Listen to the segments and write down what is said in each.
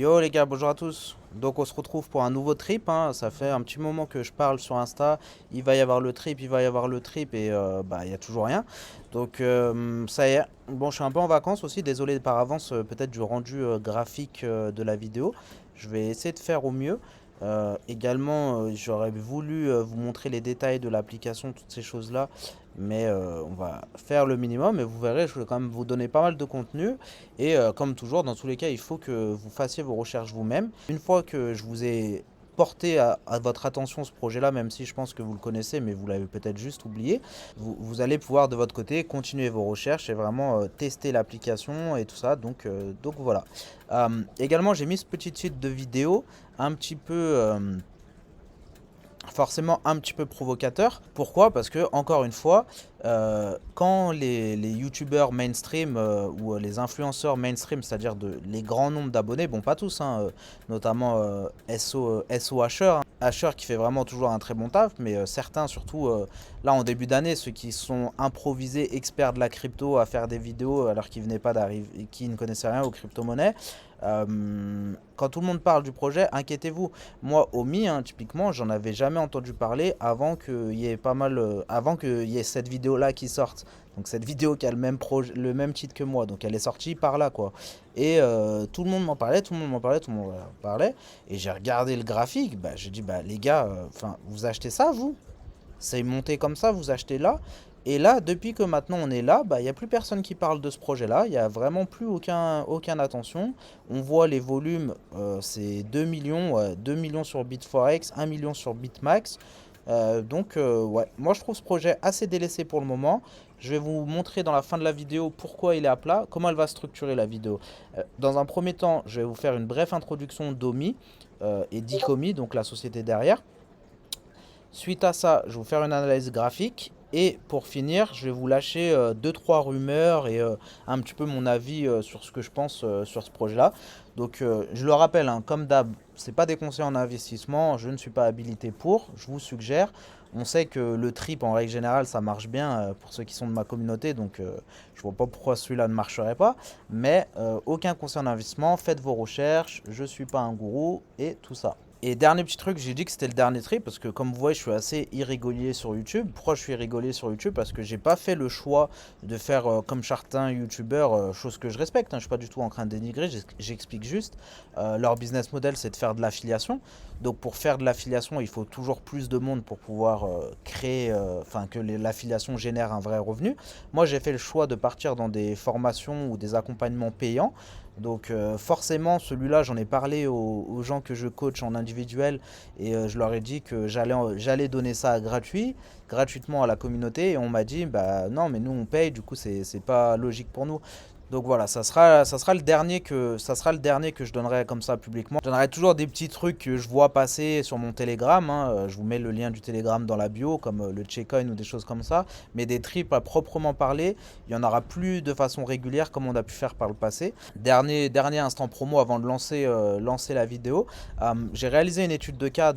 Yo les gars, bonjour à tous. Donc on se retrouve pour un nouveau trip, hein. Ça fait un petit moment que je parle sur Insta. Il va y avoir le trip, il va y avoir le trip et bah il y a toujours rien. Donc ça y est. Bon, je suis un peu en vacances aussi. Désolé par avance peut-être du rendu graphique de la vidéo. Je vais essayer de faire au mieux. Également, j'aurais voulu vous montrer les détails de l'application, toutes ces choses-là, mais on va faire le minimum. Et vous verrez, je vais quand même vous donner pas mal de contenu. Et comme toujours, dans tous les cas, il faut que vous fassiez vos recherches vous-même. Une fois que je vous ai porté à votre attention ce projet-là, même si je pense que vous le connaissez, mais vous l'avez peut-être juste oublié, vous allez pouvoir de votre côté continuer vos recherches et vraiment tester l'application et tout ça. Donc voilà. Également, j'ai mis ce petit site de vidéo un petit peu forcément un petit peu provocateur. Pourquoi? Parce que, encore une fois, quand les youtubeurs mainstream ou les influenceurs mainstream, c'est-à-dire les grands nombres d'abonnés, bon pas tous, hein, notamment SO Asher, hein. Asher qui fait vraiment toujours un très bon taf, mais certains surtout là en début d'année, ceux qui sont improvisés experts de la crypto à faire des vidéos alors qu'ils venaient pas d'arriver, qui ne connaissaient rien aux crypto-monnaies. Quand tout le monde parle du projet, inquiétez-vous. Moi, Omi, hein, typiquement, j'en avais jamais entendu parler avant qu'il y ait pas mal, avant qu'il y ait cette vidéo-là qui sorte. Donc cette vidéo qui a le même titre que moi, donc elle est sortie par là, quoi. Et tout le monde m'en parlait, tout le monde m'en parlait, tout le monde m'en parlait. Et j'ai regardé le graphique, bah, j'ai dit, bah les gars, enfin, vous achetez ça, vous? C'est monté comme ça, vous achetez là. Et là, depuis que maintenant on est là, bah, il n'y a plus personne qui parle de ce projet-là. Il n'y a vraiment plus aucun attention. On voit les volumes, c'est 2 millions, 2 millions sur Bitforex, 1 million sur Bitmax. Ouais, moi je trouve ce projet assez délaissé pour le moment. Je vais vous montrer dans la fin de la vidéo pourquoi il est à plat, comment elle va structurer la vidéo. Dans un premier temps, je vais vous faire une brève introduction d'Omi et d'Icomi, donc la société derrière. Suite à ça, je vais vous faire une analyse graphique. Et pour finir, je vais vous lâcher 2-3 rumeurs et un petit peu mon avis sur ce que je pense sur ce projet-là. Donc je le rappelle, hein, comme d'hab, ce n'est pas des conseils en investissement, je ne suis pas habilité pour, je vous suggère. On sait que le trip en règle générale ça marche bien pour ceux qui sont de ma communauté, donc je vois pas pourquoi celui-là ne marcherait pas. Mais aucun conseil en investissement, faites vos recherches, je ne suis pas un gourou et tout ça. Et dernier petit truc, j'ai dit que c'était le dernier trip parce que comme vous voyez, je suis assez irrégulier sur YouTube. Pourquoi je suis irrégulier sur YouTube? Parce que j'ai pas fait le choix de faire comme certains YouTubeurs, chose que je respecte, hein, je suis pas du tout en train de dénigrer, j'explique juste. Leur business model, c'est de faire de l'affiliation. Donc pour faire de l'affiliation, il faut toujours plus de monde pour pouvoir créer, enfin que l'affiliation génère un vrai revenu. Moi, j'ai fait le choix de partir dans des formations ou des accompagnements payants. Donc forcément, celui-là, j'en ai parlé aux gens que je coach en individuel et je leur ai dit que j'allais donner ça gratuitement à la communauté et on m'a dit, bah non, mais nous on paye, du coup c'est pas logique pour nous. Donc voilà, ça sera le dernier que je donnerai comme ça publiquement. Je donnerai toujours des petits trucs que je vois passer sur mon Telegram, hein. Je vous mets le lien du Telegram dans la bio, comme le Checkcoin ou des choses comme ça. Mais des trips à proprement parler, il y en aura plus de façon régulière comme on a pu faire par le passé. Dernier instant promo avant de lancer la vidéo. J'ai réalisé une étude de cas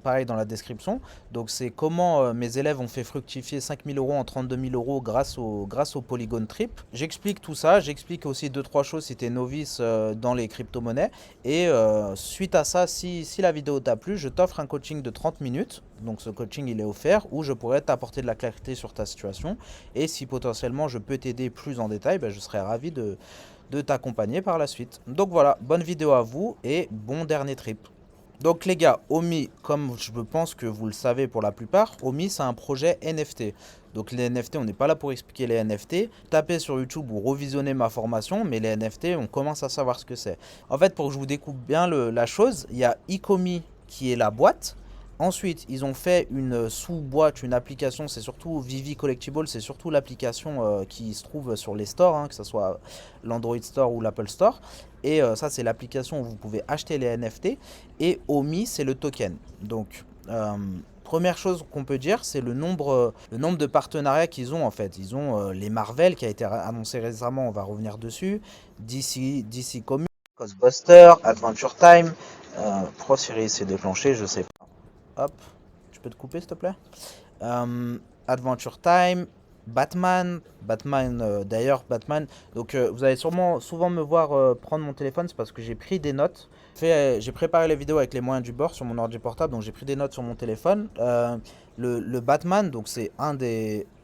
pareil dans la description. Donc c'est comment mes élèves ont fait fructifier 5 000 euros en 32 000 euros grâce au Polygon Trip. J'explique tout ça, j'explique aussi deux trois choses si tu es novice dans les crypto-monnaies. Et suite à ça, si la vidéo t'a plu, je t'offre un coaching de 30 minutes. Donc ce coaching il est offert où je pourrais t'apporter de la clarté sur ta situation. Et si potentiellement je peux t'aider plus en détail, ben, je serais ravi de t'accompagner par la suite. Donc voilà, bonne vidéo à vous et bon dernier trip. Donc les gars, Omi, comme je pense que vous le savez pour la plupart, Omi c'est un projet NFT. Donc les NFT, on n'est pas là pour expliquer les NFT. Tapez sur YouTube ou revisionnez ma formation, mais les NFT, on commence à savoir ce que c'est. En fait, pour que je vous découpe bien la chose, il y a Icomi qui est la boîte. Ensuite, ils ont fait une sous-boîte, une application, c'est surtout Vivi Collectible, c'est surtout l'application qui se trouve sur les stores, hein, que ce soit l'Android Store ou l'Apple Store. Et ça, c'est l'application où vous pouvez acheter les NFT. Et OMI, c'est le token. Donc, première chose qu'on peut dire, c'est le nombre de partenariats qu'ils ont en fait. Ils ont les Marvel qui a été annoncé récemment, on va revenir dessus. DC Comics, Ghostbusters, Adventure Time. Pro Series s'est déclenché, je sais pas. Hop, tu peux te couper s'il te plaît. Adventure Time, D'ailleurs, Batman. Donc, vous allez sûrement souvent me voir prendre mon téléphone, c'est parce que j'ai pris des notes. J'ai préparé les vidéos avec les moyens du bord sur mon ordi portable, donc j'ai pris des notes sur mon téléphone. Le Batman, donc c'est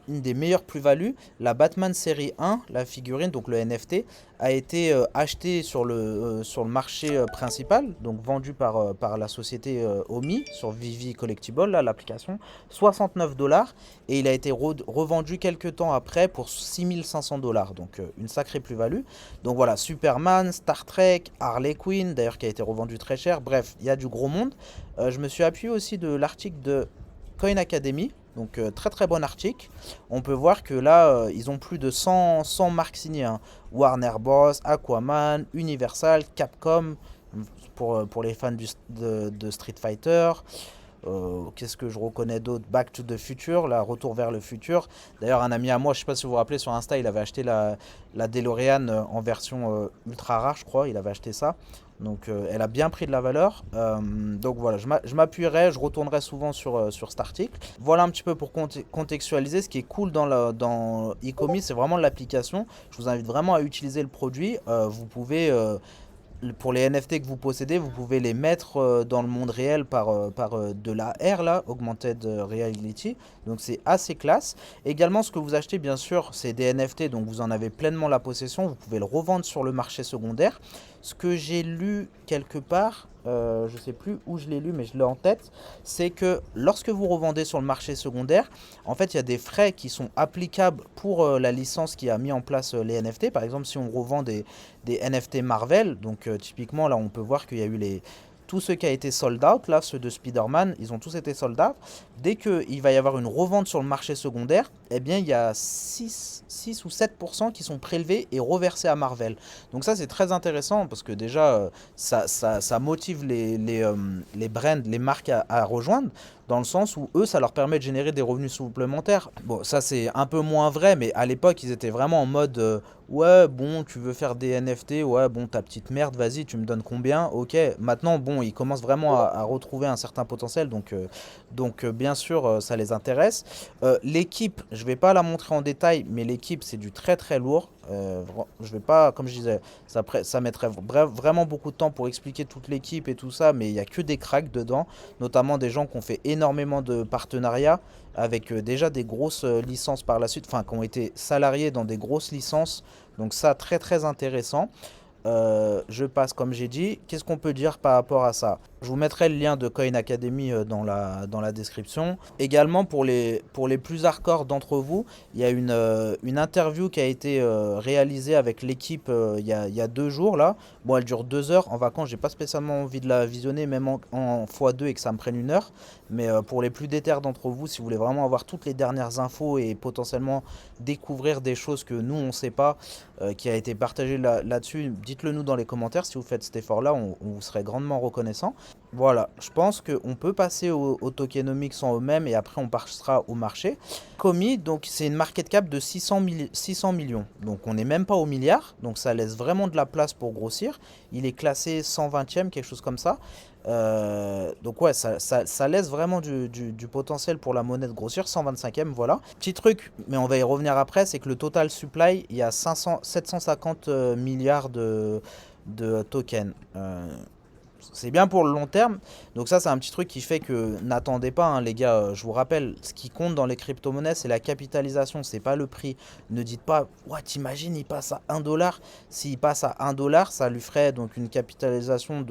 une des meilleures plus-values. La Batman série 1, la figurine, donc le NFT, a été acheté sur le marché principal, donc vendu par la société Omi sur Vivi Collectible, là, l'application, 69 dollars. Et il a été revendu quelques temps après pour 6500 dollars, donc une sacrée plus-value. Donc voilà, Superman, Star Trek, Harley Quinn, d'ailleurs qui a été revendu très cher. Bref, il y a du gros monde. Je me suis appuyé aussi de l'article de Coin Academy. Donc très très bon article. On peut voir que là, ils ont plus de 100 marques signées, hein. Warner Bros, Aquaman, Universal, Capcom, pour les fans de Street Fighter. Qu'est-ce que je reconnais d'autre? Back to the Future, la Retour vers le futur. D'ailleurs, un ami à moi, je ne sais pas si vous vous rappelez, sur Insta, il avait acheté la DeLorean en version ultra rare, je crois. Il avait acheté ça. Donc, elle a bien pris de la valeur. Donc voilà, je m'appuierai, je retournerai souvent sur cet article. Voilà un petit peu pour contextualiser. Ce qui est cool dans e-commerce, c'est vraiment l'application. Je vous invite vraiment à utiliser le produit. Vous pouvez pour les NFT que vous possédez, vous pouvez les mettre dans le monde réel par de la R, là, Augmented Reality. Donc c'est assez classe. Également, ce que vous achetez, bien sûr, c'est des NFT, donc vous en avez pleinement la possession. Vous pouvez le revendre sur le marché secondaire. Ce que j'ai lu quelque part, je ne sais plus où je l'ai lu, mais je l'ai en tête, c'est que lorsque vous revendez sur le marché secondaire, en fait, il y a des frais qui sont applicables pour la licence qui a mis en place les NFT. Par exemple, si on revend des NFT Marvel, donc typiquement, là, on peut voir qu'il y a eu tous ceux qui a été sold out, là, ceux de Spider-Man, ils ont tous été sold out. Dès qu'il va y avoir une revente sur le marché secondaire, eh bien, il y a 6 ou 7% qui sont prélevés et reversés à Marvel. Donc ça, c'est très intéressant parce que déjà, ça motive les brands, les marques à rejoindre, dans le sens où eux, ça leur permet de générer des revenus supplémentaires. Bon, ça, c'est un peu moins vrai, mais à l'époque, ils étaient vraiment en mode ouais, bon, tu veux faire des NFT, ouais, bon, ta petite merde, vas-y, tu me donnes combien? Ok, maintenant, bon, ils commencent vraiment à retrouver un certain potentiel, donc bien sûr, ça les intéresse. L'équipe, je vais pas la montrer en détail, mais l'équipe, c'est du très très lourd. Je vais pas, comme je disais, ça mettrait vraiment beaucoup de temps pour expliquer toute l'équipe et tout ça, mais il y a que des cracks dedans, notamment des gens qui ont fait énormément de partenariats avec déjà des grosses licences par la suite, enfin qui ont été salariés dans des grosses licences. Donc ça, très très intéressant. Je passe comme j'ai dit. Qu'est-ce qu'on peut dire par rapport à ça? Je vous mettrai le lien de Coin Academy dans la description. Également, pour les plus hardcore d'entre vous, il y a une interview qui a été réalisée avec l'équipe il y a 2 jours là. Bon, elle dure 2 heures. En vacances, j'ai pas spécialement envie de la visionner, même en x2 et que ça me prenne 1 heure. Mais pour les plus déter d'entre vous, si vous voulez vraiment avoir toutes les dernières infos et potentiellement découvrir des choses que nous, on ne sait pas, qui a été partagé là-dessus, dites-le nous dans les commentaires. Si vous faites cet effort-là, on vous serait grandement reconnaissant. Voilà, je pense qu'on peut passer au tokenomics en eux-mêmes et après on passera au marché. Comi, donc c'est une market cap de 600 millions. Donc on n'est même pas au milliard, donc ça laisse vraiment de la place pour grossir. Il est classé 120e, quelque chose comme ça. Donc ouais, ça laisse vraiment du potentiel pour la monnaie de grossir, 125e, voilà. Petit truc, mais on va y revenir après, c'est que le total supply, il y a 750 milliards de tokens. C'est bien pour le long terme. Donc ça, c'est un petit truc qui fait que n'attendez pas, hein, les gars. Je vous rappelle, ce qui compte dans les crypto-monnaies, c'est la capitalisation, c'est pas le prix. Ne dites pas, ouais, t'imagines, il passe à 1 dollar. S'il passe à 1 dollar, ça lui ferait donc une capitalisation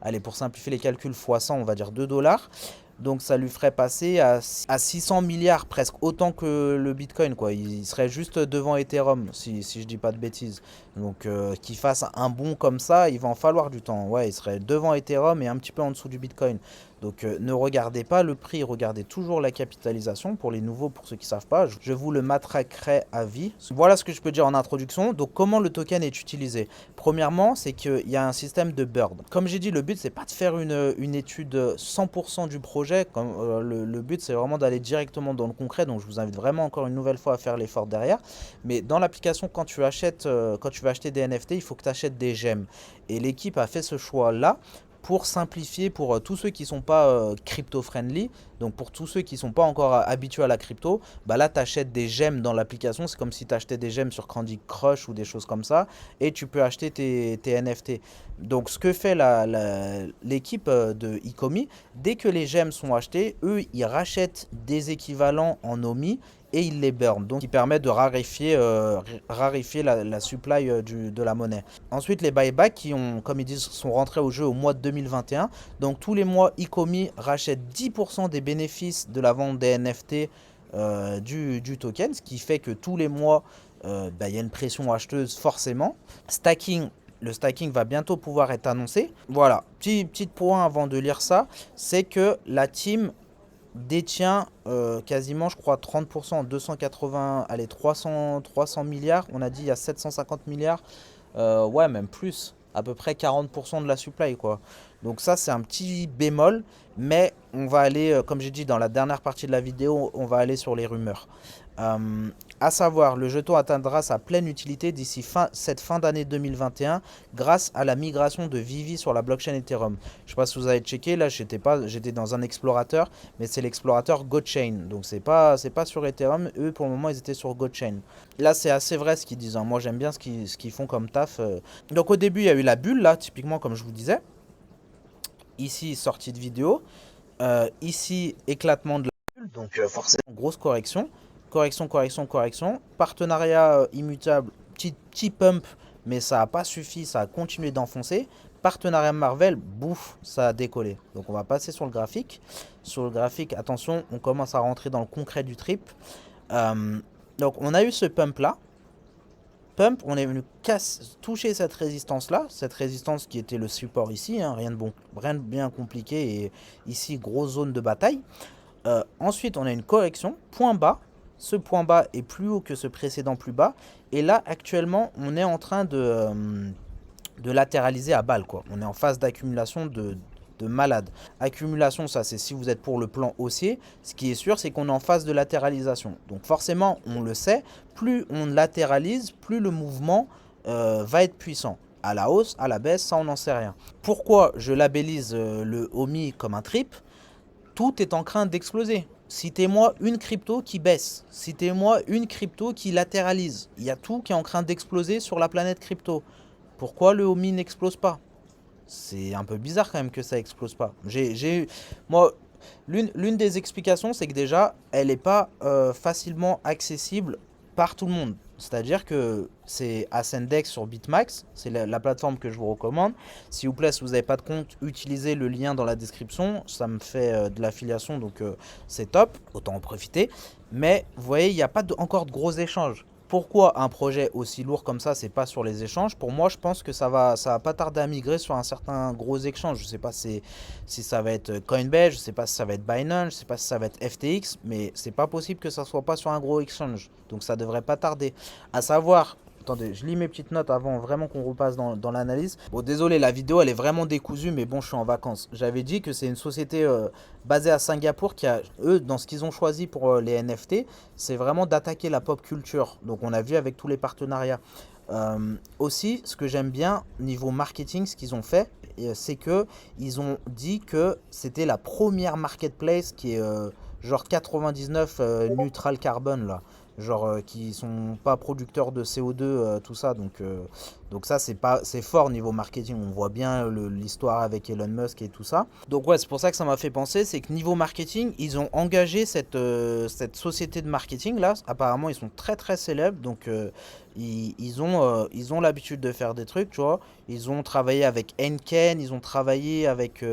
allez, pour simplifier les calculs, fois 100, on va dire 2 dollars. Donc ça lui ferait passer à 600 milliards, presque autant que le Bitcoin, quoi. Il serait juste devant Ethereum, si je dis pas de bêtises. Donc qu'il fasse un bond comme ça, il va en falloir du temps. Ouais, il serait devant Ethereum et un petit peu en dessous du Bitcoin. Donc ne regardez pas le prix, regardez toujours la capitalisation. Pour les nouveaux, pour ceux qui ne savent pas, je vous le matraquerai à vie. Voilà ce que je peux dire en introduction. Donc comment le token est utilisé? Premièrement, c'est qu'il y a un système de bird. Comme j'ai dit, le but, c'est pas de faire une étude 100% du projet. Le but, c'est vraiment d'aller directement dans le concret. Donc je vous invite vraiment encore une nouvelle fois à faire l'effort derrière. Mais dans l'application, quand tu vas acheter des NFT, il faut que tu achètes des gemmes. Et l'équipe a fait ce choix-là pour simplifier pour tous ceux qui ne sont pas crypto-friendly, Donc pour tous ceux qui ne sont pas encore habitués à la crypto, bah là tu achètes des gemmes dans l'application, c'est comme si tu achetais des gemmes sur Candy Crush ou des choses comme ça, et tu peux acheter tes NFT. Donc ce que fait l'équipe de Icomi, dès que les gemmes sont achetées, eux ils rachètent des équivalents en OMI et ils les burn, donc qui permet de raréfier la supply de la monnaie. Ensuite, les buybacks qui ont, comme ils disent, sont rentrés au jeu au mois de 2021. Donc tous les mois, Icomi rachète 10% des bénéfices de la vente des NFT du token, ce qui fait que tous les mois, bah, y a une pression acheteuse forcément. Le stacking va bientôt pouvoir être annoncé. Voilà, petit point avant de lire ça, c'est que la team détient quasiment, je crois, 30%, 280, allez, 300 milliards. On a dit il y a 750 milliards. Ouais, même plus. À peu près 40% de la supply, quoi. Donc ça, c'est un petit bémol. Mais on va aller, comme j'ai dit dans la dernière partie de la vidéo, on va aller sur les rumeurs. Euh, à savoir, le jeton atteindra sa pleine utilité d'ici cette fin d'année 2021 grâce à la migration de Vivi sur la blockchain Ethereum. Je ne sais pas si vous avez checké, là j'étais dans un explorateur, mais c'est l'explorateur GoChain. Donc c'est pas sur Ethereum, eux pour le moment ils étaient sur GoChain. Là c'est assez vrai ce qu'ils disent, hein. Moi j'aime bien ce qu'ils font comme taf. Donc au début il y a eu la bulle là, typiquement comme je vous disais. Ici sortie de vidéo. Ici éclatement de la bulle, donc forcément grosse correction. Correction. Partenariat immutable, petit pump, mais ça n'a pas suffi, ça a continué d'enfoncer. Partenariat Marvel, bouf, ça a décollé. Donc on va passer sur le graphique. Sur le graphique, attention, on commence à rentrer dans le concret du trip. Donc on a eu ce pump là. Pump, on est venu toucher cette résistance là, cette résistance qui était le support ici, hein, rien de bien compliqué, et ici grosse zone de bataille. Ensuite on a une correction, point bas. Ce point bas est plus haut que ce précédent plus bas. Et là, actuellement, on est en train de latéraliser à balle, quoi. On est en phase d'accumulation de malade. Accumulation, ça, c'est si vous êtes pour le plan haussier. Ce qui est sûr, c'est qu'on est en phase de latéralisation. Donc forcément, on le sait, plus on latéralise, plus le mouvement va être puissant. À la hausse, à la baisse, ça, on n'en sait rien. Pourquoi je labellise le OMI comme un trip? Tout est en train d'exploser. Citez-moi une crypto qui baisse. Citez-moi une crypto qui latéralise. Il y a tout qui est en train d'exploser sur la planète crypto. Pourquoi le OMI n'explose pas? C'est un peu bizarre quand même que ça explose pas. Moi, l'une des explications, c'est que déjà, elle n'est pas facilement accessible par tout le monde. C'est-à-dire que c'est Ascendex sur BitMax, c'est la plateforme que je vous recommande. S'il vous plaît, si vous n'avez pas de compte, utilisez le lien dans la description. Ça me fait de l'affiliation, donc c'est top, autant en profiter. Mais vous voyez, il n'y a pas encore de gros échanges. Pourquoi un projet aussi lourd comme ça, c'est pas sur les échanges? Pour moi, je pense que ça va pas tarder à migrer sur un certain gros échange. Je sais pas si ça va être Coinbase, je sais pas si ça va être Binance, je sais pas si ça va être FTX, mais c'est pas possible que ça soit pas sur un gros exchange. Donc ça devrait pas tarder. À savoir, attendez, je lis mes petites notes avant vraiment qu'on repasse dans l'analyse. Bon, désolé, la vidéo elle est vraiment décousue, mais bon, je suis en vacances. J'avais dit que c'est une société basée à Singapour qui a, eux, dans ce qu'ils ont choisi pour les NFT, c'est vraiment d'attaquer la pop culture. Donc on a vu avec tous les partenariats. Aussi, ce que j'aime bien niveau marketing, ce qu'ils ont fait, c'est que ils ont dit que c'était la première marketplace qui est genre 99 neutral carbone là. Genre qui sont pas producteurs de CO2, tout ça. Donc ça, c'est fort niveau marketing. On voit bien l'histoire avec Elon Musk et tout ça. Donc ouais, c'est pour ça que ça m'a fait penser, c'est que niveau marketing, ils ont engagé cette société de marketing là. Apparemment, ils sont très très célèbres. Donc ils ont l'habitude de faire des trucs, tu vois. Ils ont travaillé avec Enken, ils ont travaillé avec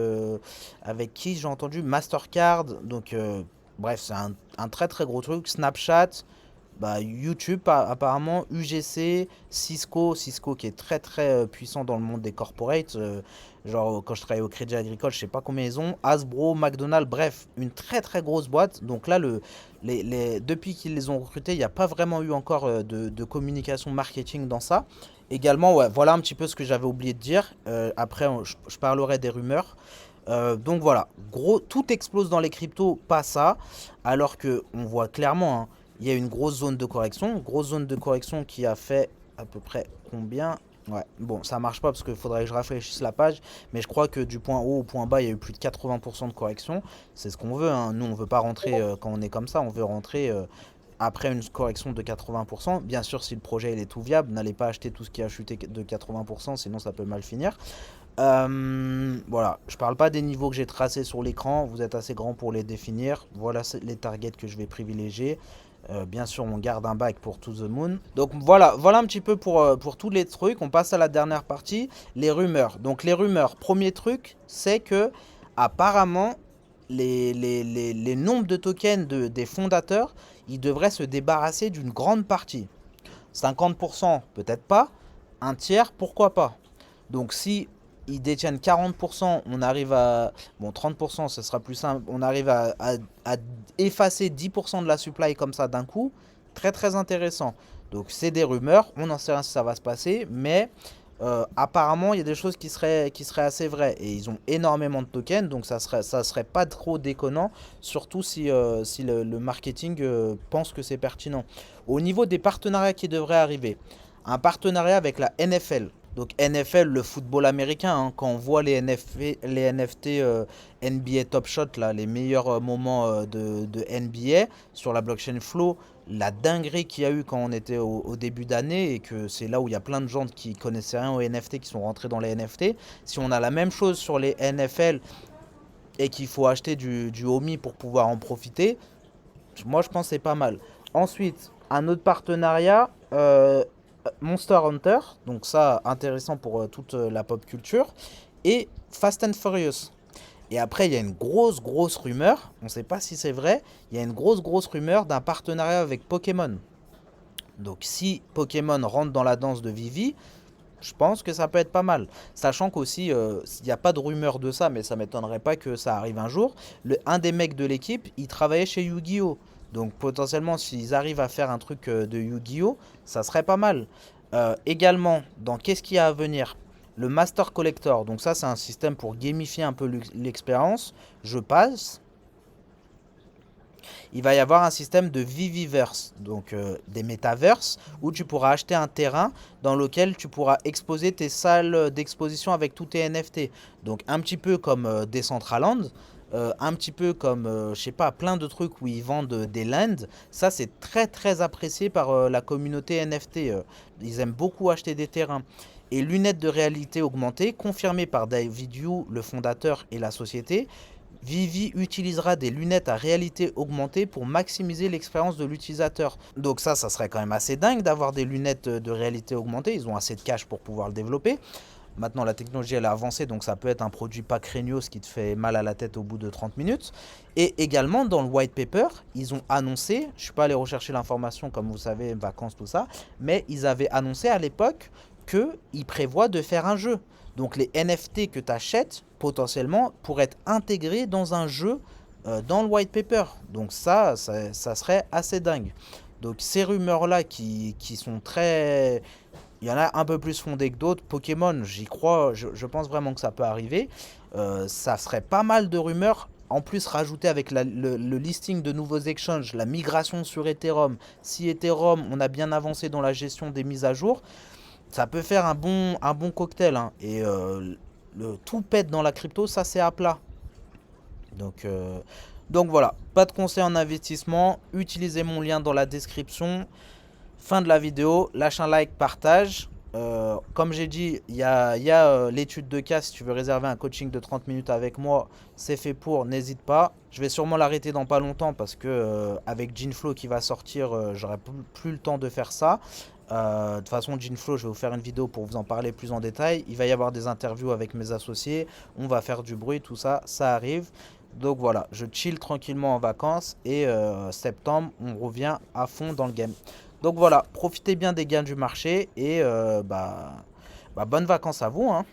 qui j'ai entendu Mastercard. Donc bref, c'est un très très gros truc. Snapchat. Bah, YouTube apparemment, UGC, Cisco qui est très très puissant dans le monde des corporates, genre quand je travaillais au Crédit Agricole, je sais pas combien ils ont, Hasbro, McDonald's, bref, une très très grosse boîte. Donc là, depuis qu'ils les ont recrutés, il n'y a pas vraiment eu encore de communication marketing dans ça. Également, ouais, voilà un petit peu ce que j'avais oublié de dire. Après, je parlerai des rumeurs. Donc voilà, gros, tout explose dans les cryptos, pas ça, alors que on voit clairement, hein, il y a une grosse zone de correction qui a fait à peu près combien? Ouais, bon, ça marche pas parce qu'il faudrait que je rafraîchisse la page, mais je crois que du point haut au point bas, il y a eu plus de 80% de correction. C'est ce qu'on veut, hein. Nous, on veut pas rentrer quand on est comme ça, on veut rentrer après une correction de 80%. Bien sûr, si le projet il est tout viable, n'allez pas acheter tout ce qui a chuté de 80%, sinon ça peut mal finir. Voilà, je parle pas des niveaux que j'ai tracés sur l'écran, vous êtes assez grand pour les définir. Voilà les targets que je vais privilégier. Bien sûr, on garde un back pour To The Moon. Donc voilà un petit peu pour tous les trucs. On passe à la dernière partie, les rumeurs. Donc les rumeurs, premier truc, c'est que apparemment, les nombres de tokens des fondateurs, ils devraient se débarrasser d'une grande partie. 50%, peut-être pas. Un tiers, pourquoi pas. Donc si ils détiennent 40%, on arrive à... Bon, 30%, ce sera plus simple. On arrive à effacer 10% de la supply comme ça d'un coup. Très très intéressant. Donc c'est des rumeurs, on n'en sait rien si ça va se passer, mais apparemment il y a des choses qui seraient assez vraies. Et ils ont énormément de tokens, donc ça serait pas trop déconnant, surtout si le marketing pense que c'est pertinent. Au niveau des partenariats qui devraient arriver, un partenariat avec la NFL. Donc NFL, le football américain, hein, quand on voit les NFT NBA Top Shot, là, les meilleurs moments de NBA sur la blockchain Flow, la dinguerie qu'il y a eu quand on était au début d'année et que c'est là où il y a plein de gens qui connaissaient rien aux NFT qui sont rentrés dans les NFT. Si on a la même chose sur les NFL et qu'il faut acheter du Homie pour pouvoir en profiter, moi je pense que c'est pas mal. Ensuite, un autre partenariat, Monster Hunter, donc ça intéressant pour toute la pop culture, et Fast and Furious. Et après, il y a une grosse rumeur, on ne sait pas si c'est vrai, il y a une grosse rumeur d'un partenariat avec Pokémon. Donc si Pokémon rentre dans la danse de Vivi, je pense que ça peut être pas mal. Sachant qu'aussi, il n'y a pas de rumeur de ça, mais ça m'étonnerait pas que ça arrive un jour. Un des mecs de l'équipe, il travaillait chez Yu-Gi-Oh! Donc potentiellement, s'ils arrivent à faire un truc de Yu-Gi-Oh! Ça serait pas mal. Également, dans qu'est-ce qu'il y a à venir? Le Master Collector. Donc ça, c'est un système pour gamifier un peu l'expérience. Je passe. Il va y avoir un système de Viviverse, donc des métaverses, où tu pourras acheter un terrain dans lequel tu pourras exposer tes salles d'exposition avec tous tes NFT. Donc un petit peu comme Decentraland, un petit peu comme, je sais pas, plein de trucs où ils vendent des lands. Ça, c'est très apprécié par la communauté NFT. Ils aiment beaucoup acheter des terrains. Et lunettes de réalité augmentée, confirmées par David Yu, le fondateur et la société. Vivi utilisera des lunettes à réalité augmentée pour maximiser l'expérience de l'utilisateur. Donc ça serait quand même assez dingue d'avoir des lunettes de réalité augmentée. Ils ont assez de cash pour pouvoir le développer. Maintenant, la technologie, elle a avancé, donc ça peut être un produit pas craignos qui te fait mal à la tête au bout de 30 minutes. Et également, dans le white paper, ils ont annoncé, je ne suis pas allé rechercher l'information, comme vous savez, vacances, tout ça, mais ils avaient annoncé à l'époque qu'ils prévoient de faire un jeu. Donc les NFT que tu achètes, potentiellement, pourraient être intégrés dans un jeu dans le white paper. Donc ça serait assez dingue. Donc ces rumeurs-là qui sont très... Il y en a un peu plus fondées que d'autres. Pokémon, j'y crois, je pense vraiment que ça peut arriver. Ça serait pas mal de rumeurs. En plus, rajouter avec le listing de nouveaux exchanges, la migration sur Ethereum. Si Ethereum, on a bien avancé dans la gestion des mises à jour, ça peut faire un bon cocktail. Hein. Et le tout pète dans la crypto, ça c'est à plat. Donc, donc voilà, pas de conseil en investissement. Utilisez mon lien dans la description. Fin de la vidéo, lâche un like, partage. Comme j'ai dit, il y a l'étude de cas. Si tu veux réserver un coaching de 30 minutes avec moi, c'est fait pour, n'hésite pas. Je vais sûrement l'arrêter dans pas longtemps parce que avec Genflow qui va sortir, j'aurai plus le temps de faire ça. De toute façon, Genflow, je vais vous faire une vidéo pour vous en parler plus en détail. Il va y avoir des interviews avec mes associés. On va faire du bruit, tout ça, ça arrive. Donc voilà, je chill tranquillement en vacances et septembre, on revient à fond dans le game. Donc voilà, profitez bien des gains du marché et bonnes vacances à vous, hein.